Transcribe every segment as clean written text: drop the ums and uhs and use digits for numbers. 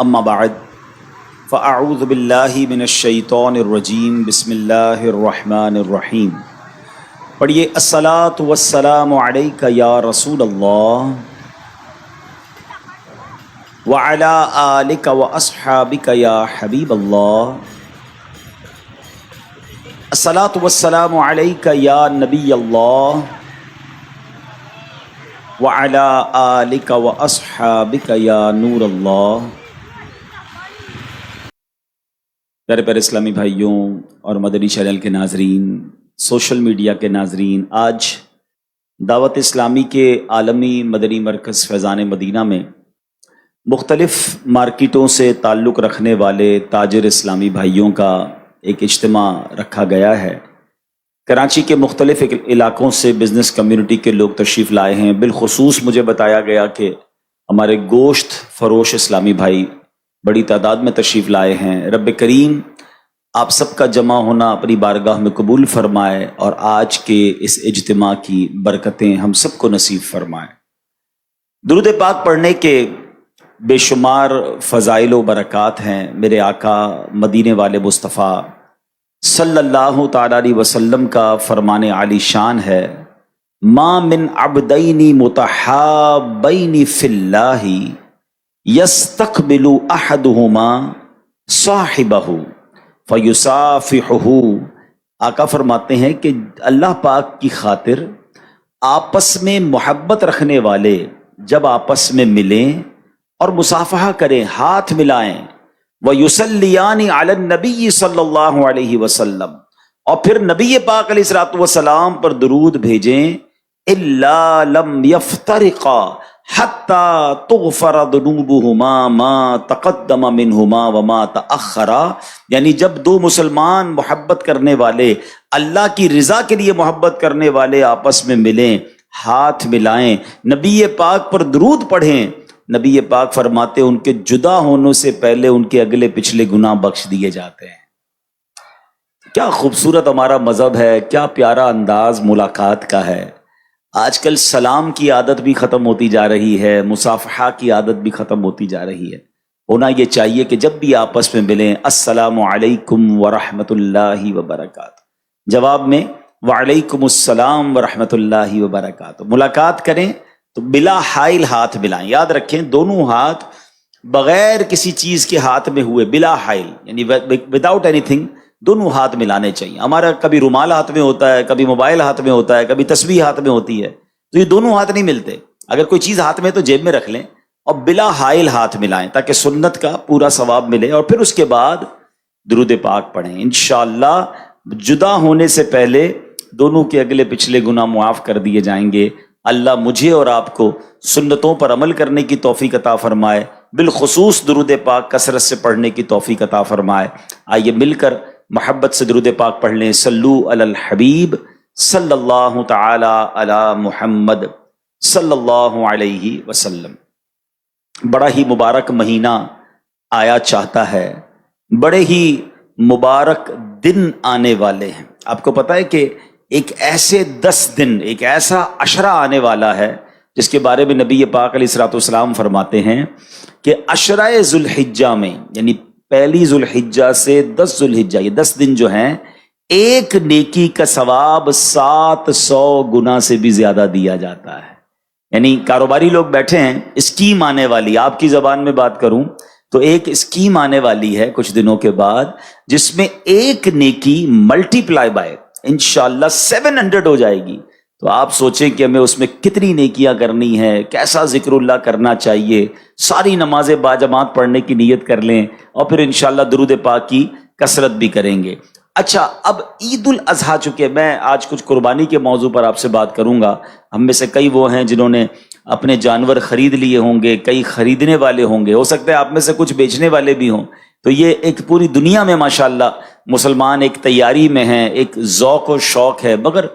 اما بعد فاعوذ باللہ من الشیطان الرجیم بسم اللہ الرحمن الرحیم. پڑھیے الصلاۃ والسلام علیک یا رسول اللہ وعلی آلک واصحابک یا حبیب اللہ. الصلاۃ والسلام علیک یا نبی اللہ وعلی آلک واصحابک یا نور اللہ. پیارے پیارے اسلامی بھائیوں اور مدنی چینل کے ناظرین، سوشل میڈیا کے ناظرین، آج دعوت اسلامی کے عالمی مدنی مرکز فیضان مدینہ میں مختلف مارکیٹوں سے تعلق رکھنے والے تاجر اسلامی بھائیوں کا ایک اجتماع رکھا گیا ہے. کراچی کے مختلف علاقوں سے بزنس کمیونٹی کے لوگ تشریف لائے ہیں. بالخصوص مجھے بتایا گیا کہ ہمارے گوشت فروش اسلامی بھائی بڑی تعداد میں تشریف لائے ہیں. رب کریم آپ سب کا جمع ہونا اپنی بارگاہ میں قبول فرمائے اور آج کے اس اجتماع کی برکتیں ہم سب کو نصیب فرمائے. درود پاک پڑھنے کے بے شمار فضائل و برکات ہیں. میرے آقا مدینے والے مصطفیٰ صلی اللہ تعالی علیہ وسلم کا فرمان عالی شان ہے، ما من عبدین متحابین فی اللہ یستقبل احدہما صاحبہ فیصافحہ. آقا فرماتے ہیں کہ اللہ پاک کی خاطر آپس میں محبت رکھنے والے جب آپس میں ملیں اور مصافحہ کریں، ہاتھ ملائیں، وَيُصَلِّيَانِ عَلَى النَّبِيِّ صلی اللہ علیہ وسلم، اور پھر نبی پاک علیہ الصلوۃ والسلام پر درود بھیجیں، إِلَّا لَمْ يَفْتَرِقَا حَتَّى تُغْفَرَ ذُنُوبُهُمَا مَا تَقَدَّمَ مِنْهُمَا وَمَا تَأَخَّرَ. یعنی جب دو مسلمان محبت کرنے والے، اللہ کی رضا کے لیے محبت کرنے والے آپس میں ملیں، ہاتھ ملائیں، نبی پاک پر درود پڑھیں، نبی پاک فرماتے ان کے جدا ہونے سے پہلے ان کے اگلے پچھلے گناہ بخش دیے جاتے ہیں. کیا خوبصورت ہمارا مذہب ہے، کیا پیارا انداز ملاقات کا ہے. آج کل سلام کی عادت بھی ختم ہوتی جا رہی ہے، مصافحہ کی عادت بھی ختم ہوتی جا رہی ہے. ہونا یہ چاہیے کہ جب بھی آپس میں ملیں، السلام علیکم ورحمۃ اللہ وبرکاتہ، جواب میں وعلیکم السلام ورحمۃ اللہ وبرکاتہ. ملاقات کریں تو بلا حائل ہاتھ ملائیں. یاد رکھیں دونوں ہاتھ بغیر کسی چیز کے ہاتھ میں ہوئے، بلا حائل یعنی وداؤٹ اینی تھنگ، دونوں ہاتھ ملانے چاہیے. ہمارا کبھی رومال ہاتھ میں ہوتا ہے، کبھی موبائل ہاتھ میں ہوتا ہے، کبھی تسبیح ہاتھ میں ہوتی ہے، تو یہ دونوں ہاتھ نہیں ملتے. اگر کوئی چیز ہاتھ میں تو جیب میں رکھ لیں اور بلا حائل ہاتھ ملائیں تاکہ سنت کا پورا ثواب ملے، اور پھر اس کے بعد درود پاک پڑھیں. انشاءاللہ جدا ہونے سے پہلے دونوں کے اگلے پچھلے گناہ معاف کر دیے جائیں گے. اللہ مجھے اور آپ کو سنتوں پر عمل کرنے کی توفیق عطا فرمائے، بالخصوص درود پاک کثرت سے پڑھنے کی توفیق عطا فرمائے. آئیے مل کر محبت سے درود پاک پڑھ لیں. صلو علی الحبیب صلی اللہ تعالی علی محمد صلی اللہ علیہ وسلم. بڑا ہی مبارک مہینہ آیا چاہتا ہے، بڑے ہی مبارک دن آنے والے ہیں. آپ کو پتہ ہے کہ ایک ایسے 10 دن، ایک ایسا عشرہ آنے والا ہے جس کے بارے میں نبی پاک علیہ الصلوۃ والسلام فرماتے ہیں کہ عشرہ ذو الحجہ میں، یعنی پہلی ذو الحجہ سے 10 ذو الحجہ، یہ 10 دن جو ہیں، ایک نیکی کا ثواب 700 گنا سے بھی زیادہ دیا جاتا ہے. یعنی کاروباری لوگ بیٹھے ہیں، اسکیم آنے والی، آپ کی زبان میں بات کروں تو ایک اسکیم آنے والی ہے کچھ دنوں کے بعد، جس میں ایک نیکی ملٹی پلائی بائی انشاءاللہ 700 ہو جائے گی. تو آپ سوچیں کہ ہمیں اس میں کتنی نیکیاں کرنی ہے، کیسا ذکر اللہ کرنا چاہیے. ساری نمازیں باجماعت پڑھنے کی نیت کر لیں اور پھر انشاءاللہ درود پاک کی کثرت بھی کریں گے. اچھا، اب عید الاضحیٰ، چونکہ میں آج کچھ قربانی کے موضوع پر آپ سے بات کروں گا. ہم میں سے کئی وہ ہیں جنہوں نے اپنے جانور خرید لیے ہوں گے، کئی خریدنے والے ہوں گے، ہو سکتا ہے آپ میں سے کچھ بیچنے والے بھی ہوں. تو یہ ایک پوری دنیا میں ماشاءاللہ مسلمان ایک تیاری میں ہیں، ایک ذوق و شوق ہے. مگر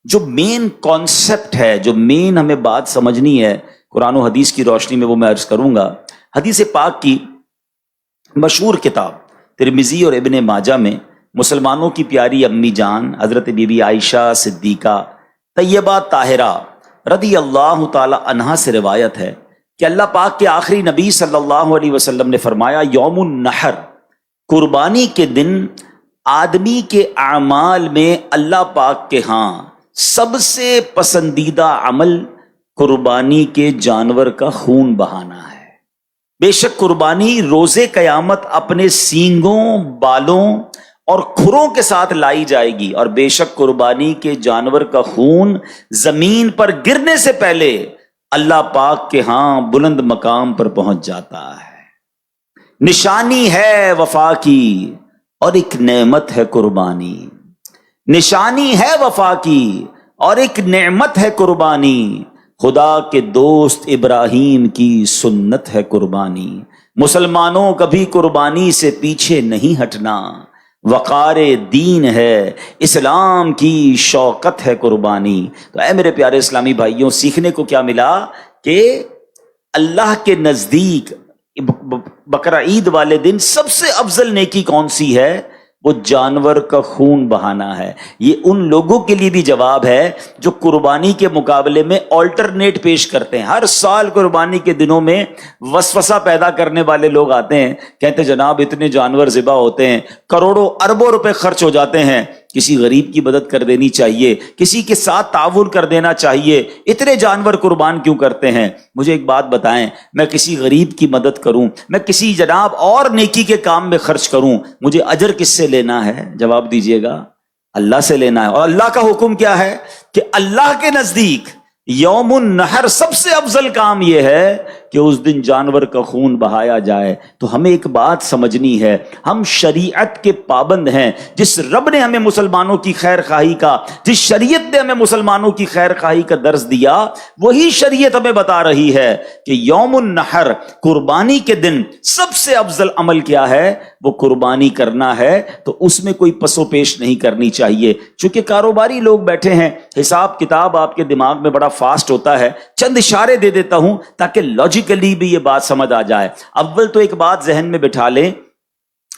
جو مین کانسیپٹ ہے، جو مین ہمیں بات سمجھنی ہے قرآن و حدیث کی روشنی میں، وہ میں عرض کروں گا. حدیث پاک کی مشہور کتاب ترمذی اور ابن ماجہ میں مسلمانوں کی پیاری امی جان حضرت بی بی عائشہ صدیقہ طیبہ طاہرہ رضی اللہ تعالی عنہا سے روایت ہے کہ اللہ پاک کے آخری نبی صلی اللہ علیہ وسلم نے فرمایا یوم النحر، قربانی کے دن آدمی کے اعمال میں اللہ پاک کے ہاں سب سے پسندیدہ عمل قربانی کے جانور کا خون بہانا ہے۔ بے شک قربانی روز قیامت اپنے سینگوں، بالوں اور کھروں کے ساتھ لائی جائے گی، اور بے شک قربانی کے جانور کا خون زمین پر گرنے سے پہلے اللہ پاک کے ہاں بلند مقام پر پہنچ جاتا ہے۔ نشانی ہے وفا کی اور ایک نعمت ہے قربانی، نشانی ہے وفا کی اور ایک نعمت ہے قربانی، خدا کے دوست ابراہیم کی سنت ہے قربانی۔ مسلمانوں کبھی قربانی سے پیچھے نہیں ہٹنا، وقار دین ہے، اسلام کی شوکت ہے قربانی۔ تو اے میرے پیارے اسلامی بھائیوں، سیکھنے کو کیا ملا کہ اللہ کے نزدیک بقرہ عید والے دن سب سے افضل نیکی کون سی ہے؟ وہ جانور کا خون بہانا ہے۔ یہ ان لوگوں کے لیے بھی جواب ہے جو قربانی کے مقابلے میں آلٹرنیٹ پیش کرتے ہیں۔ ہر سال قربانی کے دنوں میں وسوسہ پیدا کرنے والے لوگ آتے ہیں، کہتے ہیں جناب اتنے جانور ذبح ہوتے ہیں، کروڑوں اربوں روپے خرچ ہو جاتے ہیں، کسی غریب کی مدد کر دینی چاہیے، کسی کے ساتھ تعاون کر دینا چاہیے، اتنے جانور قربان کیوں کرتے ہیں؟ مجھے ایک بات بتائیں، میں کسی غریب کی مدد کروں، میں کسی جناب اور نیکی کے کام میں خرچ کروں، مجھے اجر کس سے لینا ہے؟ جواب دیجئے گا، اللہ سے لینا ہے۔ اور اللہ کا حکم کیا ہے کہ اللہ کے نزدیک یوم النحر سب سے افضل کام یہ ہے کہ اس دن جانور کا خون بہایا جائے۔ تو ہمیں ایک بات سمجھنی ہے، ہم شریعت کے پابند ہیں۔ جس رب نے ہمیں مسلمانوں کی خیر خواہی کا، جس شریعت نے ہمیں مسلمانوں کی خیر خواہی کا درس دیا، وہی شریعت ہمیں بتا رہی ہے کہ یوم النحر، قربانی کے دن سب سے افضل عمل کیا ہے؟ وہ قربانی کرنا ہے۔ تو اس میں کوئی پس و پیش نہیں کرنی چاہیے۔ چونکہ کاروباری لوگ بیٹھے ہیں، حساب کتاب آپ کے دماغ میں بڑا فاسٹ ہوتا ہے، چند اشارے دے دیتا ہوں تاکہ لاجیکلی بھی یہ بات سمجھ آ جائے۔ اول تو ایک بات ذہن میں بٹھا لیں،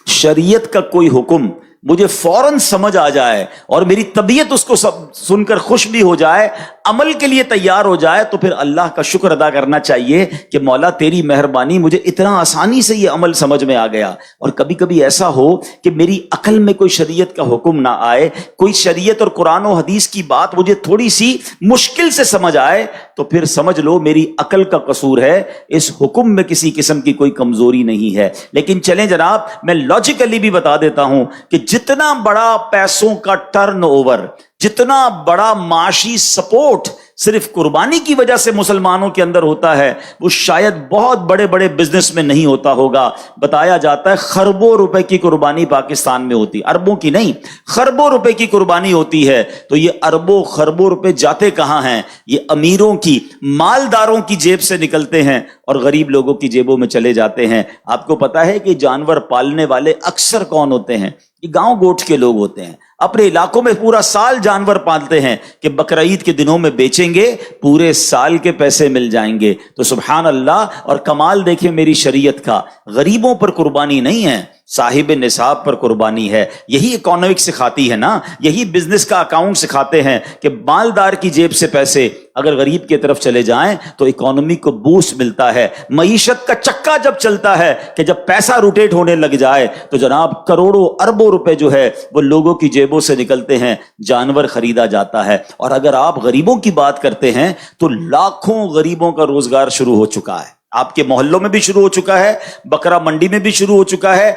شریعت کا کوئی حکم مجھے فوراً سمجھ آ جائے اور میری طبیعت اس کو سن کر خوش بھی ہو جائے، عمل کے لیے تیار ہو جائے، تو پھر اللہ کا شکر ادا کرنا چاہیے کہ مولا تیری مہربانی، مجھے اتنا آسانی سے یہ عمل سمجھ میں آ گیا۔ اور کبھی کبھی ایسا ہو کہ میری عقل میں کوئی شریعت کا حکم نہ آئے، کوئی شریعت اور قرآن و حدیث کی بات مجھے تھوڑی سی مشکل سے سمجھ آئے، تو پھر سمجھ لو میری عقل کا قصور ہے، اس حکم میں کسی قسم کی کوئی کمزوری نہیں ہے۔ لیکن چلیں جناب، میں لاجیکلی بھی بتا دیتا ہوں کہ جتنا بڑا پیسوں کا ٹرن اوور، جتنا بڑا معاشی سپورٹ صرف قربانی کی وجہ سے مسلمانوں کے اندر ہوتا ہے، وہ شاید بہت بڑے بڑے بزنس میں نہیں ہوتا ہوگا۔ بتایا جاتا ہے خربوں روپے کی قربانی پاکستان میں ہوتی، اربوں کی نہیں، خربوں روپے کی قربانی ہوتی ہے۔ تو یہ اربوں خربوں روپے جاتے کہاں ہیں؟ یہ امیروں کی، مالداروں کی جیب سے نکلتے ہیں اور غریب لوگوں کی جیبوں میں چلے جاتے ہیں۔ آپ کو پتا ہے کہ جانور پالنے والے اکثر کون ہوتے ہیں؟ یہ گاؤں گوٹھ کے لوگ ہوتے ہیں، اپنے علاقوں میں پورا سال جانور پالتے ہیں کہ بقرہ عید کے دنوں میں بیچیں گے، پورے سال کے پیسے مل جائیں گے۔ تو سبحان اللہ، اور کمال دیکھیں میری شریعت کا، غریبوں پر قربانی نہیں ہے، صاحب نصاب پر قربانی ہے۔ یہی اکانومک سکھاتی ہے نا، یہی بزنس کا اکاؤنٹ سکھاتے ہیں کہ مالدار کی جیب سے پیسے اگر غریب کی طرف چلے جائیں تو اکانومی کو بوسٹ ملتا ہے۔ معیشت کا چکا جب چلتا ہے کہ جب پیسہ روٹیٹ ہونے لگ جائے تو جناب کروڑوں اربوں روپے جو ہے وہ لوگوں کی جیبوں سے نکلتے ہیں، جانور خریدا جاتا ہے۔ اور اگر آپ غریبوں کی بات کرتے ہیں تو لاکھوں غریبوں کا روزگار شروع ہو چکا ہے، آپ کے محلوں میں بھی شروع ہو چکا ہے، بکرا منڈی میں بھی شروع ہو چکا ہے،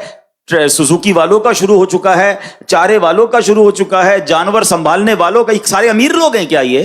سوزوکی والوں کا شروع ہو چکا ہے، چارے والوں کا شروع ہو چکا ہے، جانور سنبھالنے والوں کا۔ سارے امیر لوگ ہیں کیا یہ؟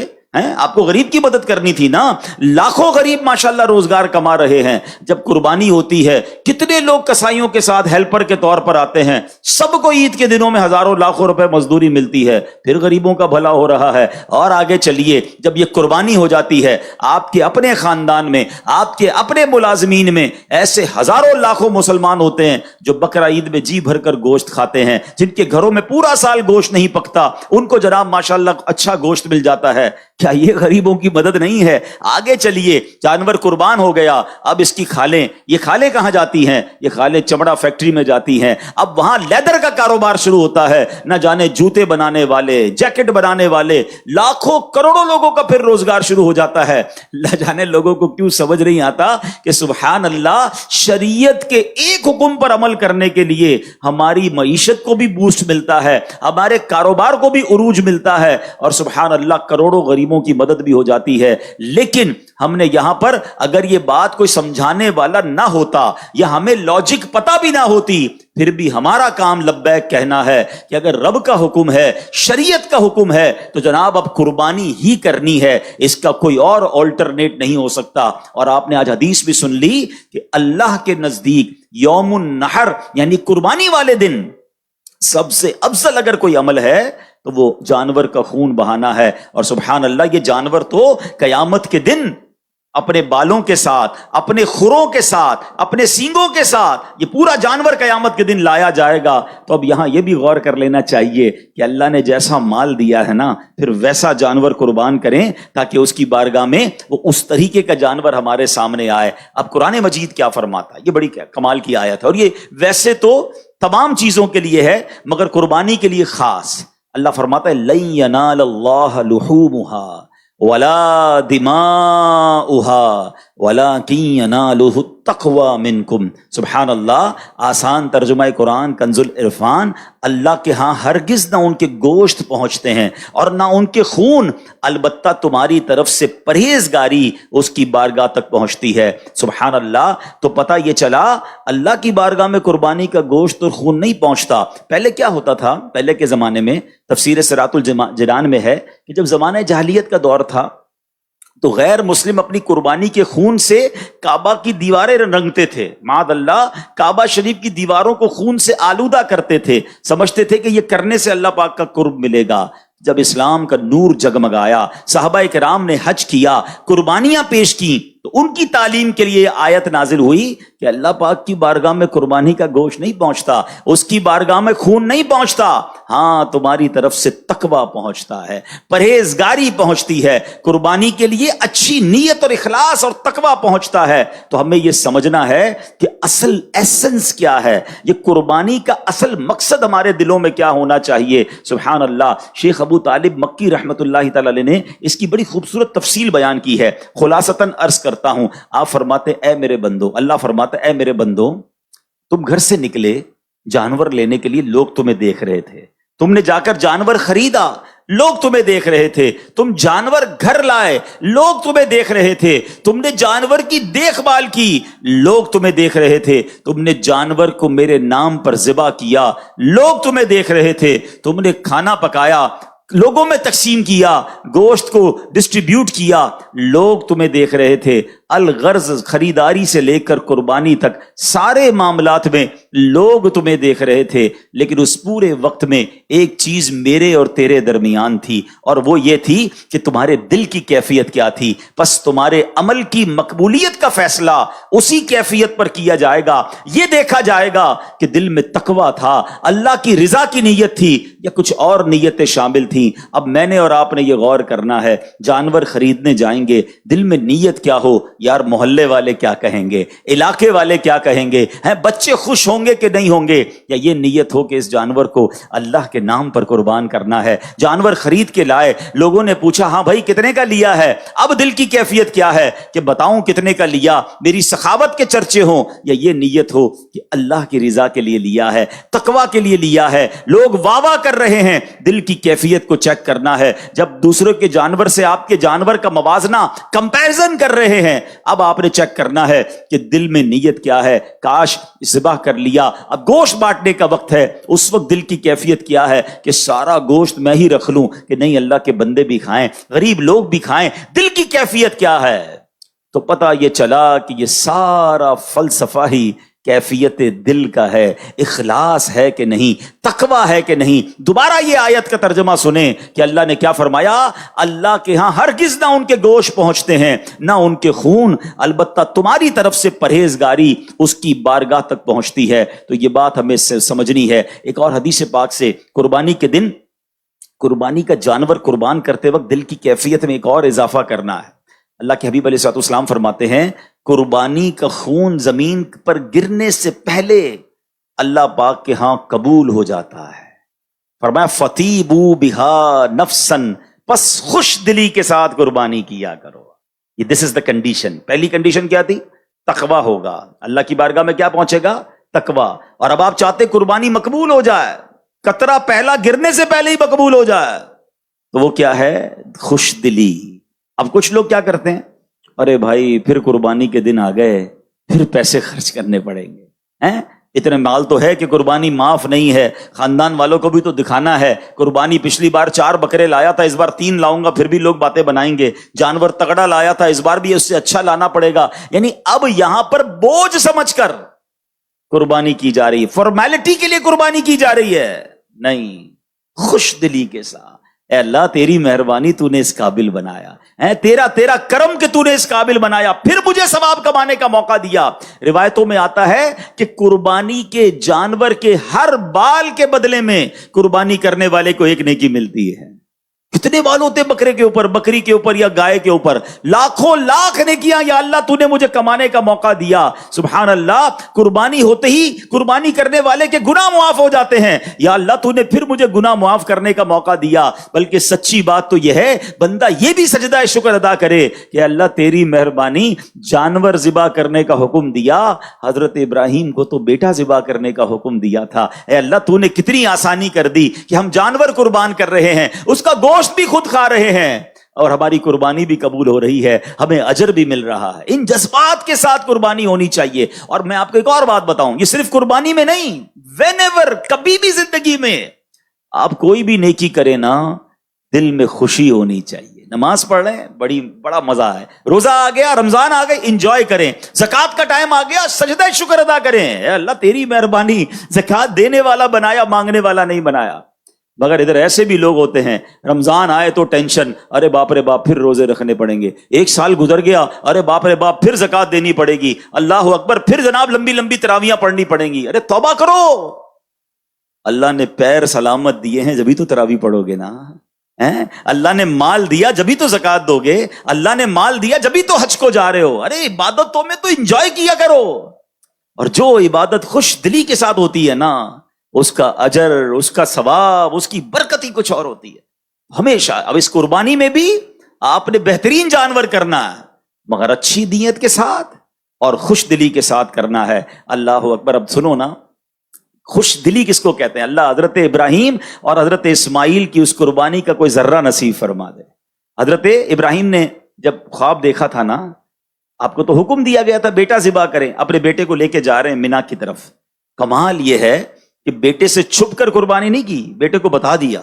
آپ کو غریب کی مدد کرنی تھی نا۔ لاکھوں غریب ماشاءاللہ روزگار کما رہے ہیں۔ جب قربانی ہوتی ہے، کتنے لوگ کسائیوں کے ساتھ ہیلپر کے طور پر آتے ہیں، سب کو عید کے دنوں میں ہزاروں لاکھوں روپے مزدوری ملتی ہے، پھر غریبوں کا بھلا ہو رہا ہے۔ اور آگے چلیے، جب یہ قربانی ہو جاتی ہے، آپ کے اپنے خاندان میں، آپ کے اپنے ملازمین میں ایسے ہزاروں لاکھوں مسلمان ہوتے ہیں جو بقرہ عید میں جی بھر کر گوشت کھاتے ہیں، جن کے گھروں میں پورا سال گوشت نہیں پکتا، ان کو جناب ماشاءاللہ اچھا گوشت مل جاتا ہے۔ کیا یہ غریبوں کی مدد نہیں ہے؟ آگے چلیے، جانور قربان ہو گیا، اب اس کی کھالیں، یہ کھالیں کہاں جاتی ہیں؟ یہ کھالیں چمڑا فیکٹری میں جاتی ہیں۔ اب وہاں لیدر کا کاروبار شروع ہوتا ہے، نہ جانے جوتے بنانے والے، جیکٹ بنانے والے، لاکھوں کروڑوں لوگوں کا پھر روزگار شروع ہو جاتا ہے۔ نہ جانے لوگوں کو کیوں سمجھ نہیں آتا کہ سبحان اللہ، شریعت کے ایک حکم پر عمل کرنے کے لیے ہماری معیشت کو بھی بوسٹ ملتا ہے، ہمارے کاروبار کو بھی عروج ملتا ہے، اور سبحان اللہ کروڑوں غریبوں کی مدد بھی ہو جاتی ہے۔ لیکن ہم نے یہاں پر اگر یہ بات کوئی سمجھانے والا نہ ہوتا یا ہمیں لاجک پتہ بھی نہ ہوتی، پھر بھی ہمارا کام لبیک کہنا ہے کہ اگر رب کا حکم ہے، شریعت کا حکم ہے، تو جناب اب قربانی ہی کرنی ہے، اس کا کوئی اور آلٹرنیٹ نہیں ہو سکتا۔ اور آپ نے آج حدیث بھی سن لی کہ اللہ کے نزدیک یوم النحر یعنی قربانی والے دن سب سے افضل اگر کوئی عمل ہے تو وہ جانور کا خون بہانا ہے۔ اور سبحان اللہ، یہ جانور تو قیامت کے دن اپنے بالوں کے ساتھ، اپنے کھروں کے ساتھ، اپنے سینگوں کے ساتھ یہ پورا جانور قیامت کے دن لایا جائے گا۔ تو اب یہاں یہ بھی غور کر لینا چاہیے کہ اللہ نے جیسا مال دیا ہے نا، پھر ویسا جانور قربان کریں تاکہ اس کی بارگاہ میں وہ اس طریقے کا جانور ہمارے سامنے آئے۔ اب قرآن مجید کیا فرماتا ہے، یہ بڑی کمال کی آیت ہے، اور یہ ویسے تو تمام چیزوں کے لیے ہے مگر قربانی کے لیے خاص۔ اللہ فرماتا ہے لن ینال اللہ لحومها ولا دماؤها ولکن ینالہ التقوی منکم۔ سبحان اللہ، آسان ترجمہ قرآن کنز العرفان، اللہ کے ہاں ہرگز نہ ان کے گوشت پہنچتے ہیں اور نہ ان کے خون، البتہ تمہاری طرف سے پرہیزگاری اس کی بارگاہ تک پہنچتی ہے۔ سبحان اللہ، تو پتہ یہ چلا اللہ کی بارگاہ میں قربانی کا گوشت اور خون نہیں پہنچتا۔ پہلے کیا ہوتا تھا؟ پہلے کے زمانے میں تفسیر صراط الجنان میں ہے کہ جب زمانہ جاہلیت کا دور تھا تو غیر مسلم اپنی قربانی کے خون سے کعبہ کی دیواریں رنگتے تھے، معاذ اللہ کعبہ شریف کی دیواروں کو خون سے آلودہ کرتے تھے، سمجھتے تھے کہ یہ کرنے سے اللہ پاک کا قرب ملے گا۔ جب اسلام کا نور جگمگایا، صحابہ کرام نے حج کیا، قربانیاں پیش کی، تو ان کی تعلیم کے لیے آیت نازل ہوئی کہ اللہ پاک کی بارگاہ میں قربانی کا گوشت نہیں پہنچتا، اس کی بارگاہ میں خون نہیں پہنچتا، ہاں تمہاری طرف سے تقویٰ پہنچتا ہے، پرہیزگاری پہنچتی ہے، قربانی کے لیے اچھی نیت اور اخلاص اور تقویٰ پہنچتا ہے۔ تو ہمیں یہ سمجھنا ہے کہ اصل ایسنس کیا ہے، یہ قربانی کا اصل مقصد ہمارے دلوں میں کیا ہونا چاہیے۔ سبحان اللہ، شیخ ابو طالب مکی رحمۃ اللہ تعالی علیہ نے اس کی بڑی خوبصورت تفصیل بیان کی ہے، خلاصتاً عرض کرتا ہوں۔ آپ فرماتے اے میرے بندو، اللہ فرماتا اے میرے بندو، تم گھر سے نکلے جانور لینے کے لیے، لوگ تمہیں دیکھ رہے تھے، تم نے جا کر جانور خریدا، لوگ تمہیں دیکھ رہے تھے، تم جانور گھر لائے، لوگ تمہیں دیکھ رہے تھے، تم نے جانور کی دیکھ بھال کی، لوگ تمہیں دیکھ رہے تھے، تم نے جانور کو میرے نام پر ذبح کیا، لوگ تمہیں دیکھ رہے تھے، تم نے کھانا پکایا، لوگوں میں تقسیم کیا، گوشت کو ڈسٹریبیوٹ کیا، لوگ تمہیں دیکھ رہے تھے۔ الغرض خریداری سے لے کر قربانی تک سارے معاملات میں لوگ تمہیں دیکھ رہے تھے، لیکن اس پورے وقت میں ایک چیز میرے اور تیرے درمیان تھی، اور وہ یہ تھی کہ تمہارے دل کی کیفیت کیا تھی۔ پس تمہارے عمل کی مقبولیت کا فیصلہ اسی کیفیت پر کیا جائے گا، یہ دیکھا جائے گا کہ دل میں تقویٰ تھا، اللہ کی رضا کی نیت تھی یا کچھ اور نیتیں شامل تھیں۔ اب میں نے اور آپ نے یہ غور کرنا ہے، جانور خریدنے جائیں گے، دل میں نیت کیا ہو، یار محلے والے کیا کہیں گے، علاقے والے کیا کہیں گے، ہیں بچے خوش ہوں گے کہ نہیں ہوں گے، یا یہ نیت ہو کہ اس جانور کو اللہ کے نام پر قربان کرنا ہے۔ جانور خرید کے لائے، لوگوں نے پوچھا ہاں بھائی کتنے کا لیا ہے، اب دل کی کیفیت کیا ہے کہ بتاؤں کتنے کا لیا، میری سخاوت کے چرچے ہوں، یا یہ نیت ہو کہ اللہ کی رضا کے لیے لیا ہے، تقویٰ کے لیے لیا ہے، لوگ واہ واہ کر رہے ہیں، دل کی کیفیت کو چیک کرنا ہے۔ جب دوسروں کے جانور سے آپ کے جانور کا موازنہ کمپیرزن کر رہے ہیں، اب آپ نے چیک کرنا ہے کہ دل میں نیت کیا ہے۔ کاش ذبح کر لیا، اب گوشت بانٹنے کا وقت ہے، اس وقت دل کی کیفیت کیا ہے کہ سارا گوشت میں ہی رکھ لوں کہ نہیں اللہ کے بندے بھی کھائیں، غریب لوگ بھی کھائیں، دل کی کیفیت کیا ہے۔ تو پتہ یہ چلا کہ یہ سارا فلسفہ ہی کیفیت دل کا ہے، اخلاص ہے کہ نہیں، تقویٰ ہے کہ نہیں۔ دوبارہ یہ آیت کا ترجمہ سنیں کہ اللہ نے کیا فرمایا، اللہ کے ہاں ہرگز نہ ان کے گوشت پہنچتے ہیں نہ ان کے خون، البتہ تمہاری طرف سے پرہیزگاری اس کی بارگاہ تک پہنچتی ہے۔ تو یہ بات ہمیں سمجھنی ہے۔ ایک اور حدیث پاک سے قربانی کے دن قربانی کا جانور قربان کرتے وقت دل کی کیفیت میں ایک اور اضافہ کرنا ہے. اللہ کے حبیب علیہ الصلوۃ والسلام فرماتے ہیں قربانی کا خون زمین پر گرنے سے پہلے اللہ پاک کے ہاں قبول ہو جاتا ہے. فرمایا فطیبوا بہا نفسن، پس خوش دلی کے ساتھ قربانی کیا کرو. یہ دس از دا کنڈیشن. پہلی کنڈیشن کیا تھی؟ تقویٰ ہوگا. اللہ کی بارگاہ میں کیا پہنچے گا؟ تقویٰ. اور اب آپ چاہتے قربانی مقبول ہو جائے، قطرہ پہلا گرنے سے پہلے ہی مقبول ہو جائے، تو وہ کیا ہے؟ خوش دلی. اب کچھ لوگ کیا کرتے ہیں، ارے بھائی پھر قربانی کے دن آ گئے، پھر پیسے خرچ کرنے پڑیں گے، اتنے مال تو ہے کہ قربانی معاف نہیں ہے، خاندان والوں کو بھی تو دکھانا ہے. قربانی پچھلی بار 4 بکرے لایا تھا، اس بار 3 لاؤں گا، پھر بھی لوگ باتیں بنائیں گے. جانور تگڑا لایا تھا، اس بار بھی اس سے اچھا لانا پڑے گا. یعنی اب یہاں پر بوجھ سمجھ کر قربانی کی جا رہی ہے، فارمیلٹی کے لیے قربانی کی جا رہی ہے. نہیں، خوش دلی کے ساتھ، اے اللہ تیری مہربانی تو نے اس قابل بنایا، تیرا کرم کہ تو نے اس قابل بنایا، پھر مجھے ثواب کمانے کا موقع دیا. روایتوں میں آتا ہے کہ قربانی کے جانور کے ہر بال کے بدلے میں قربانی کرنے والے کو ایک نیکی ملتی ہے. کتنے بال ہوتے بکرے کے اوپر، بکری کے اوپر یا گائے کے اوپر؟ لاکھوں لاکھ نیکیاں. یا اللہ تو نے مجھے کمانے کا موقع دیا. سبحان اللہ. قربانی ہوتے ہی قربانی کرنے والے کے گناہ معاف ہو جاتے ہیں. یا اللہ تو نے پھر مجھے گناہ معاف کرنے کا موقع دیا. بلکہ سچی بات تو یہ ہے بندہ یہ بھی سجدہ شکر ادا کرے کہ اللہ تیری مہربانی، جانور ذبح کرنے کا حکم دیا، حضرت ابراہیم کو تو بیٹا ذبح کرنے کا حکم دیا تھا. اے اللہ تو نے کتنی آسانی کر دی کہ ہم جانور قربان کر رہے ہیں، اس کا گوشت بھی خود کھا رہے ہیں، اور ہماری قربانی بھی قبول ہو رہی ہے، ہمیں اجر بھی مل رہا ہے. ان جذبات کے ساتھ قربانی ہونی چاہیے. اور میں آپ کو ایک اور بات بتاؤں، یہ صرف قربانی میں نہیں، وین ایور، کبھی بھی زندگی میں آپ کوئی بھی نیکی کریں نا، دل میں خوشی ہونی چاہیے. نماز پڑھ رہے ہیں، بڑا مزہ ہے. روزہ آ گیا، رمضان آ گئی، انجوائے کریں. زکوٰۃ کا ٹائم آ گیا، سجدہ شکر ادا کریں. اے اللہ تیری مہربانی، زکوٰۃ دینے والا بنایا، مانگنے والا نہیں بنایا. مگر ادھر ایسے بھی لوگ ہوتے ہیں، رمضان آئے تو ٹینشن، ارے باپ رے باپ پھر روزے رکھنے پڑیں گے. 1 سال گزر گیا، ارے باپ رے باپ پھر زکوٰۃ دینی پڑے گی، اللہ اکبر، پھر جناب لمبی لمبی تراویاں پڑھنی پڑیں گی. ارے توبہ کرو، اللہ نے پیر سلامت دیے ہیں جبھی تو تراویح پڑھو گے نا. اللہ نے مال دیا جبھی تو زکوٰۃ دو گے، اللہ نے مال دیا جبھی تو حج کو جا رہے ہو. ارے عبادتوں میں تو انجوائے کیا کرو. اور جو عبادت خوش دلی کے ساتھ ہوتی ہے نا، اس کا اجر، اس کا ثواب، اس کی برکت ہی کچھ اور ہوتی ہے ہمیشہ. اب اس قربانی میں بھی آپ نے بہترین جانور کرنا ہے، مگر اچھی نیت کے ساتھ اور خوش دلی کے ساتھ کرنا ہے. اللہ اکبر. اب سنو نا، خوش دلی کس کو کہتے ہیں؟ اللہ حضرت ابراہیم اور حضرت اسماعیل کی اس قربانی کا کوئی ذرہ نصیب فرما دے. حضرت ابراہیم نے جب خواب دیکھا تھا نا، آپ کو تو حکم دیا گیا تھا بیٹا ذبح کریں، اپنے بیٹے کو لے کے جا رہے ہیں مینا کی طرف. کمال یہ ہے کہ بیٹے سے چھپ کر قربانی نہیں کی، بیٹے کو بتا دیا.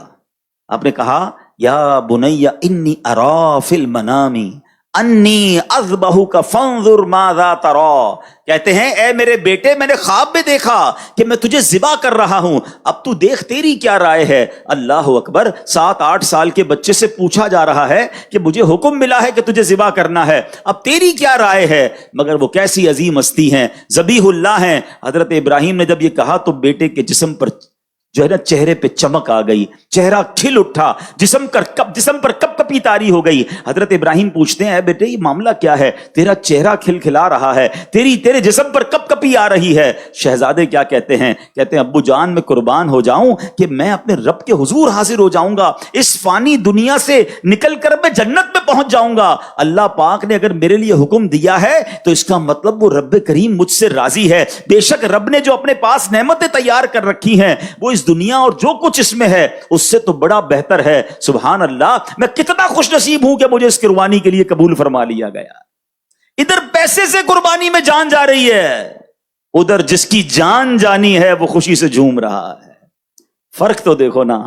آپ نے کہا یا بنی انی ارا فی المنام انی اذبحک فانظر ماذا تری. کہتے ہیں اے میرے بیٹے، میں نے خواب میں دیکھا کہ میں تجھے ذبح کر رہا ہوں، اب تو دیکھ تیری کیا رائے ہے. اللہ اکبر. 7-8 سال کے بچے سے پوچھا جا رہا ہے کہ مجھے حکم ملا ہے کہ تجھے ذبح کرنا ہے، اب تیری کیا رائے ہے. مگر وہ کیسی عظیم ہستی ہیں، ذبیح اللہ ہیں. حضرت ابراہیم نے جب یہ کہا تو بیٹے کے جسم پر جو ہے نا چہرے پہ چمک آ گئی، چہرہ کھل اٹھا، جسم پر کپ کپی طاری ہو گئی. حضرت ابراہیم پوچھتے ہیں اے بیٹے یہ معاملہ کیا ہے، تیرا چہرہ کھل کھلا رہا ہے، تیرے جسم پر کپ کپی آ رہی ہے. شہزادے کیا کہتے ہیں ابو جان میں قربان ہو جاؤں کہ میں اپنے رب کے حضور حاضر ہو جاؤں گا، اس فانی دنیا سے نکل کر میں جنت میں پہنچ جاؤں گا. اللہ پاک نے اگر میرے لیے حکم دیا ہے تو اس کا مطلب وہ رب کریم مجھ سے راضی ہے. بے شک رب نے جو اپنے پاس نعمتیں تیار کر رکھی ہیں وہ اس دنیا اور جو کچھ اس میں ہے اس سے تو بڑا بہتر ہے. سبحان اللہ. میں کتنا خوش نصیب ہوں کہ مجھے اس قربانی کے لیے قبول فرما لیا گیا. ادھر پیسے سے قربانی میں جان جا رہی ہے، ادھر جس کی جان جانی ہے وہ خوشی سے جھوم رہا ہے. فرق تو دیکھو نا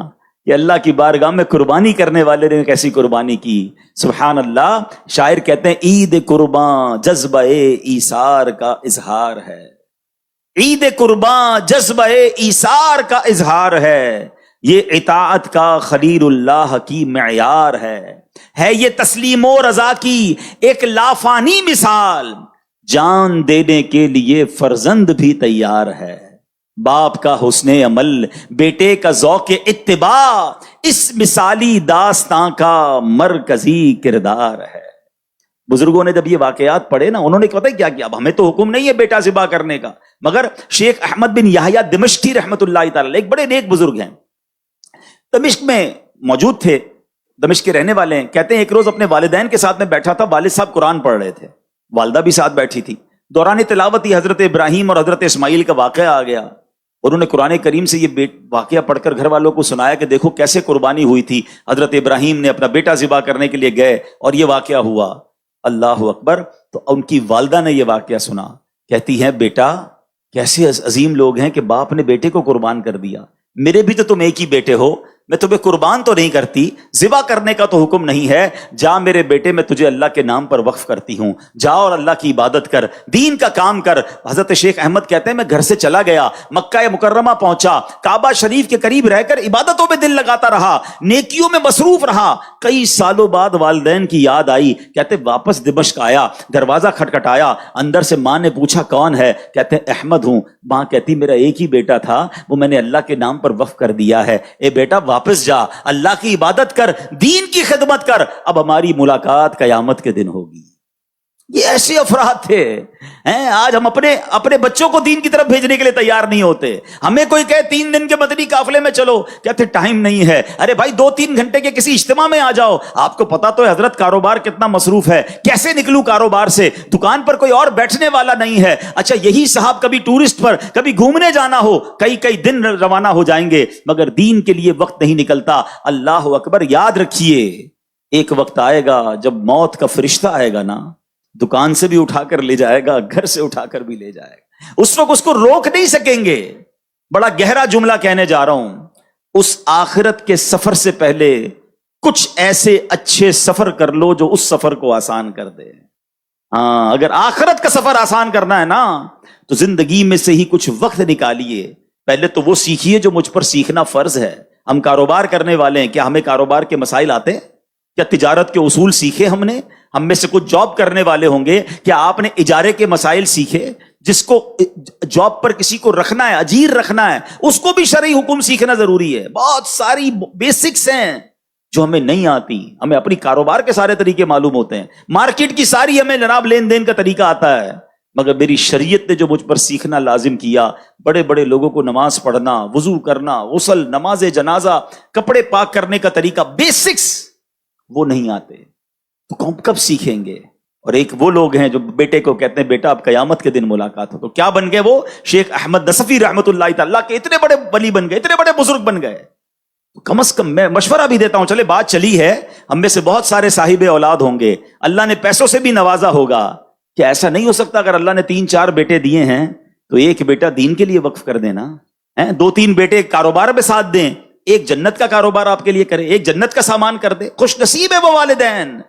کہ اللہ کی بارگاہ میں قربانی کرنے والے نے کیسی قربانی کی. سبحان اللہ. شاعر کہتے ہیں عید قرباں جذبہ ایثار کا اظہار ہے. عید قرباں جذبہ ایثار کا اظہار ہے، یہ اطاعت کا خلیل اللہ کی معیار ہے یہ تسلیم و رضا کی ایک لافانی مثال، جان دینے کے لیے فرزند بھی تیار ہے. باپ کا حسن عمل، بیٹے کا ذوق اتباع، اس مثالی داستان کا مرکزی کردار ہے. بزرگوں نے جب یہ واقعات پڑھے نا، انہوں نے پتہ کیا کیا؟ اب ہمیں تو حکم نہیں ہے بیٹا ذبح کرنے کا، مگر شیخ احمد بن یحییٰ دمشقی رحمت اللہ تعالی ایک بڑے نیک بزرگ ہیں، دمشق میں موجود تھے، دمشق کے رہنے والے ہیں. کہتے ہیں ایک روز اپنے والدین کے ساتھ میں بیٹھا تھا، والد صاحب قرآن پڑھ رہے تھے، والدہ بھی ساتھ بیٹھی تھی. دوران تلاوت ہی حضرت ابراہیم اور حضرت اسماعیل کا واقعہ آ گیا. انہوں نے قرآن کریم سے یہ واقعہ پڑھ کر گھر والوں کو سنایا کہ دیکھو کیسے قربانی ہوئی تھی، حضرت ابراہیم نے اپنا بیٹا ذبح کرنے کے لیے گئے اور یہ واقعہ ہوا. اللہ اکبر. تو ان کی والدہ نے یہ واقعہ سنا، کہتی ہیں بیٹا کیسے عظیم لوگ ہیں کہ باپ نے بیٹے کو قربان کر دیا. میرے بھی تو تم ایک ہی بیٹے ہو، میں تمہیں قربان تو نہیں کرتی، ذبح کرنے کا تو حکم نہیں ہے. جا میرے بیٹے، میں تجھے اللہ کے نام پر وقف کرتی ہوں، جا اور اللہ کی عبادت کر، دین کا کام کر. حضرت شیخ احمد کہتے ہیں میں گھر سے چلا گیا، مکہ مکرمہ پہنچا، کعبہ شریف کے قریب رہ کر عبادتوں میں دل لگاتا رہا، نیکیوں میں مصروف رہا. کئی سالوں بعد والدین کی یاد آئی، کہتے واپس دمشق آیا، دروازہ کھٹکھٹایا، اندر سے ماں نے پوچھا کون ہے؟ کہتے احمد ہوں. ماں کہتی میرا ایک ہی بیٹا تھا، وہ میں نے اللہ کے نام پر وقف کر دیا ہے. اے بیٹا واپس جا، اللہ کی عبادت کر، دین کی خدمت کر، اب ہماری ملاقات قیامت کے دن ہوگی. یہ ایسے افراد تھے. آج ہم اپنے بچوں کو دین کی طرف بھیجنے کے لیے تیار نہیں ہوتے. ہمیں کوئی کہے 3 دن کے مدنی قافلے میں چلو، کہتے ٹائم نہیں ہے. ارے بھائی 2-3 گھنٹے کے کسی اجتماع میں آ جاؤ. آپ کو پتا تو ہے حضرت کاروبار کتنا مصروف ہے، کیسے نکلوں کاروبار سے، دکان پر کوئی اور بیٹھنے والا نہیں ہے. اچھا یہی صاحب کبھی ٹورسٹ پر کبھی گھومنے جانا ہو، کئی دن روانہ ہو جائیں گے، مگر دین کے لیے وقت نہیں نکلتا. اللہ اکبر. یاد رکھیے ایک وقت آئے گا جب موت کا فرشتہ آئے گا نا، دکان سے بھی اٹھا کر لے جائے گا، گھر سے اٹھا کر بھی لے جائے گا. اس وقت اس کو روک نہیں سکیں گے. بڑا گہرا جملہ کہنے جا رہا ہوں. اس آخرت کے سفر سے پہلے کچھ ایسے اچھے سفر کر لو جو اس سفر کو آسان کر دے. ہاں اگر آخرت کا سفر آسان کرنا ہے نا تو زندگی میں سے ہی کچھ وقت نکالیے. پہلے تو وہ سیکھیے جو مجھ پر سیکھنا فرض ہے. ہم کاروبار کرنے والے ہیں، کیا ہمیں کاروبار کے مسائل آتے ہیں؟ کیا تجارت کے اصول سیکھے ہم نے؟ ہم میں سے کچھ جاب کرنے والے ہوں گے، کیا آپ نے اجارے کے مسائل سیکھے؟ جس کو جاب پر کسی کو رکھنا ہے، اجیر رکھنا ہے، اس کو بھی شرعی حکم سیکھنا ضروری ہے. بہت ساری بیسکس ہیں جو ہمیں نہیں آتی. ہمیں اپنی کاروبار کے سارے طریقے معلوم ہوتے ہیں، مارکیٹ کی ساری ہمیں جناب لین دین کا طریقہ آتا ہے، مگر میری شریعت نے جو مجھ پر سیکھنا لازم کیا، بڑے بڑے لوگوں کو نماز پڑھنا، وضو کرنا، غسل، نماز جنازہ، کپڑے پاک کرنے کا طریقہ، بیسکس وہ نہیں آتے تو کب سیکھیں گے؟ اور ایک وہ لوگ ہیں جو بیٹے کو کہتے ہیں بیٹا اب قیامت کے دن ملاقات ہو. تو کیا بن گئے وہ؟ شیخ احمد نصفی رحمت اللہ تعالیٰ کے اتنے بڑے ولی بن گئے، اتنے بڑے بزرگ بن گئے. تو کم از کم میں مشورہ بھی دیتا ہوں، چلے بات چلی ہے، ہم میں سے بہت سارے صاحب اولاد ہوں گے، اللہ نے پیسوں سے بھی نوازا ہوگا. کیا ایسا نہیں ہو سکتا اگر اللہ نے 3-4 بیٹے دیے ہیں تو ایک بیٹا دین کے لیے وقف کر دینا، 2-3 بیٹے کاروبار میں ساتھ دیں، ایک جنت کا کاروبار آپ کے لیے کرے، ایک جنت کا سامان کر دے. خوش نصیب ہے وہ والدین